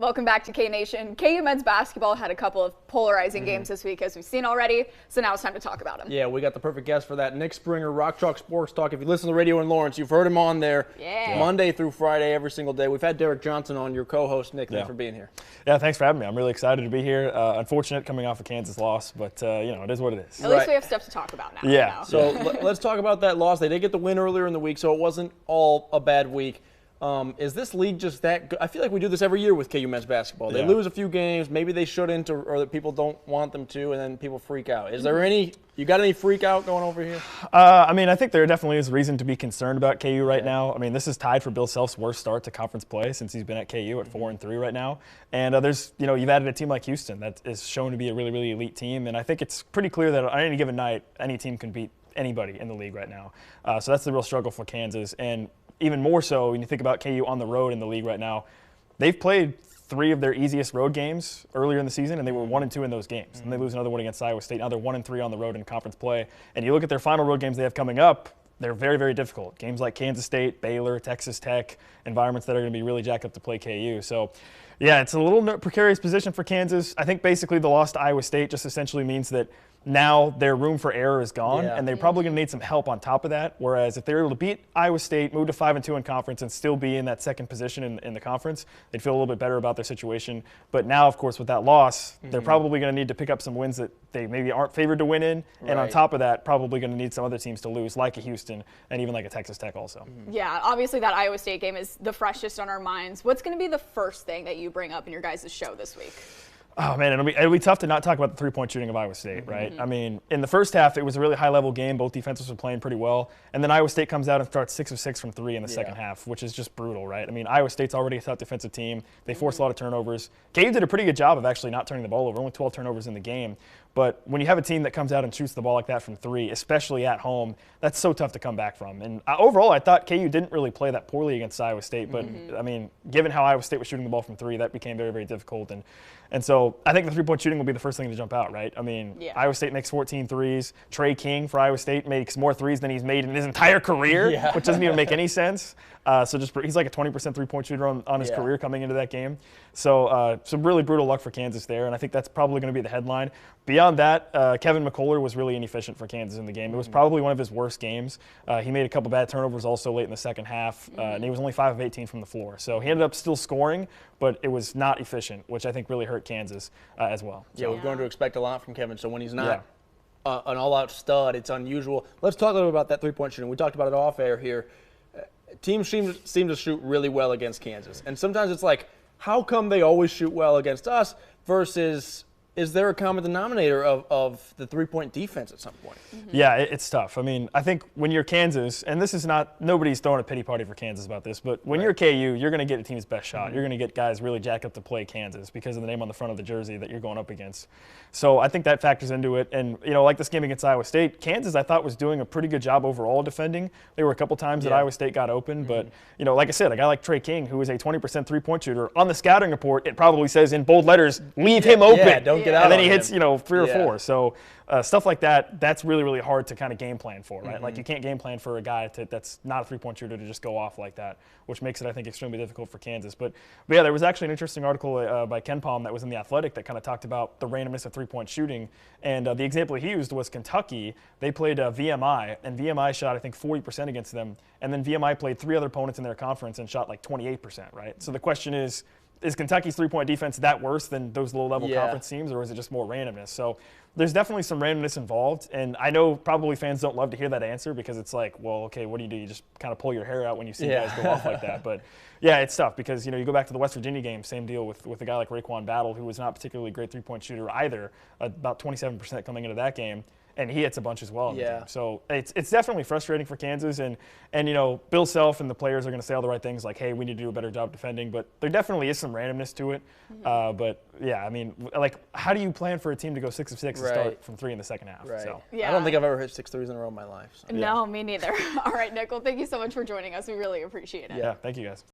Welcome back to K-Nation. KU men's basketball had a couple of polarizing games this week, as we've seen already, so now it's time to talk about them. Yeah, we got the perfect guest for that. Nick Springer, Rock Chalk Sports Talk. If you listen to the radio in Lawrence, you've heard him on there Monday through Friday, every single day. We've had Derek Johnson on, your co-host. Nick, thanks for being here. Yeah, thanks for having me. I'm really excited to be here. Unfortunate coming off a Kansas loss, but, it is what it is. At least we have stuff to talk about now. Yeah. So let's talk about that loss. They did get the win earlier in the week, so it wasn't all a bad week. Is this league just that good? I feel like we do this every year with KU men's basketball. They lose a few games, maybe they shouldn't, or that people don't want them to, and then people freak out. Is there you got any freak out going over here? I think there definitely is reason to be concerned about KU right now. I mean, this is tied for Bill Self's worst start to conference play since he's been at KU at 4-3 right now. And you've added a team like Houston that is shown to be a really, really elite team. And I think it's pretty clear that on any given night, any team can beat anybody in the league right now. So that's the real struggle for Kansas. And even more so when you think about KU on the road in the league right now. They've played 3 of their easiest road games earlier in the season, and they were 1-2 in those games. And they lose another one against Iowa State. Now they're 1-3 on the road in conference play. And you look at their final road games they have coming up, they're very, very difficult. Games like Kansas State, Baylor, Texas Tech, environments that are going to be really jacked up to play KU. So, yeah, it's a little precarious position for Kansas. I think basically the loss to Iowa State just essentially means that now their room for error is gone, and they're probably going to need some help on top of that. Whereas if they're able to beat Iowa State, move to 5-2 in conference, and still be in that second position in the conference, they'd feel a little bit better about their situation. But now, of course, with that loss, they're probably going to need to pick up some wins that they maybe aren't favored to win in. And on top of that, probably going to need some other teams to lose, like a Houston and even like a Texas Tech also. Yeah, obviously that Iowa State game is the freshest on our minds. What's going to be the first thing that you bring up in your guys' show this week? Oh, man, it'll be tough to not talk about the three-point shooting of Iowa State, right? I mean, in the first half, it was a really high-level game. Both defenses were playing pretty well. And then Iowa State comes out and starts 6 of 6 from 3 in the second half, which is just brutal, right? I mean, Iowa State's already a tough defensive team. They force a lot of turnovers. KU did a pretty good job of actually not turning the ball over, only 12 turnovers in the game. But when you have a team that comes out and shoots the ball like that from 3, especially at home, that's so tough to come back from. And overall, I thought KU didn't really play that poorly against Iowa State. But, I mean, given how Iowa State was shooting the ball from 3, that became very, very difficult. And so I think the three-point shooting will be the first thing to jump out, right? I mean, Iowa State makes 14 threes. Trey King for Iowa State makes more threes than he's made in his entire career, which doesn't even make any sense. He's like a 20% three-point shooter on his career coming into that game. So some really brutal luck for Kansas there, and I think that's probably going to be the headline. Beyond that, Kevin McCullough was really inefficient for Kansas in the game. It was probably one of his worst games. He made a couple bad turnovers also late in the second half, and he was only 5 of 18 from the floor. So he ended up still scoring, but it was not efficient, which I think really hurt Kansas as well. Yeah, we're going to expect a lot from Kevin. So when he's not an all-out stud, it's unusual. Let's talk a little bit about that three-point shooting. We talked about it off air here. Teams seem to shoot really well against Kansas. And sometimes it's like, how come they always shoot well against us versus is there a common denominator of the three-point defense at some point? Yeah, it's tough. I mean, I think when you're Kansas, and this is not – nobody's throwing a pity party for Kansas about this, but when you're KU, you're going to get a team's best shot. You're going to get guys really jacked up to play Kansas because of the name on the front of the jersey that you're going up against. So I think that factors into it. And, like this game against Iowa State, Kansas I thought was doing a pretty good job overall defending. There were a couple times that Iowa State got open, but, like I said, a guy like Trey King, who is a 20% three-point shooter, on the scouting report, it probably says in bold letters, leave him open. Yeah, don't get out and then he on hits, him. 3 or 4. So stuff like that, that's really, really hard to kind of game plan for, right? Like you can't game plan for a guy that's not a three-point shooter to just go off like that, which makes it, I think, extremely difficult for Kansas. But yeah, there was actually an interesting article by Ken Palm that was in The Athletic that kind of talked about the randomness of three-point shooting. And the example he used was Kentucky. They played VMI, and VMI shot, I think, 40% against them. And then VMI played 3 other opponents in their conference and shot like 28%, right? So the question is Kentucky's three-point defense that worse than those low-level conference teams, or is it just more randomness? So there's definitely some randomness involved, and I know probably fans don't love to hear that answer because it's like, well, okay, what do? You just kind of pull your hair out when you see guys go off like that. But, yeah, it's tough because, you go back to the West Virginia game, same deal with a guy like Raekwon Battle, who was not particularly great three-point shooter either, about 27% coming into that game. And he hits a bunch as well in the game. So it's definitely frustrating for Kansas. And Bill Self and the players are going to say all the right things like, hey, we need to do a better job defending. But there definitely is some randomness to it. But, yeah, I mean, like, how do you plan for a team to go 6 of 6 and start from 3 in the second half? So. I don't think I've ever hit 6 threes in a row in my life. So. No, me neither. All right, Nick, well, thank you so much for joining us. We really appreciate it. Yeah, thank you, guys.